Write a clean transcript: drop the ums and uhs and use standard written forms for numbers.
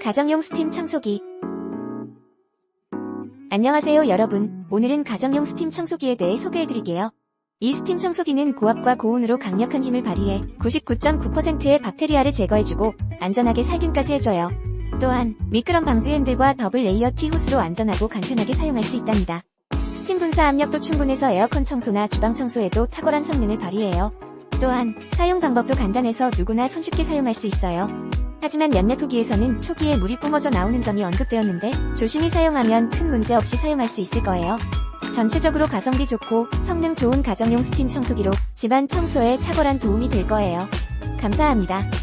가정용 스팀 청소기. 안녕하세요 여러분, 오늘은 가정용 스팀 청소기에 대해 소개해드릴게요. 이 스팀 청소기는 고압과 고온으로 강력한 힘을 발휘해 99.9%의 박테리아를 제거해주고 안전하게 살균까지 해줘요. 또한 미끄럼 방지 핸들과 더블 레이어 T 호스로 안전하고 간편하게 사용할 수 있답니다. 스팀 분사 압력도 충분해서 에어컨 청소나 주방 청소에도 탁월한 성능을 발휘해요. 또한 사용 방법도 간단해서 누구나 손쉽게 사용할 수 있어요. 하지만 몇몇 후기에서는 초기에 물이 뿜어져 나오는 점이 언급되었는데 조심히 사용하면 큰 문제 없이 사용할 수 있을 거예요. 전체적으로 가성비 좋고 성능 좋은 가정용 스팀 청소기로 집안 청소에 탁월한 도움이 될 거예요. 감사합니다.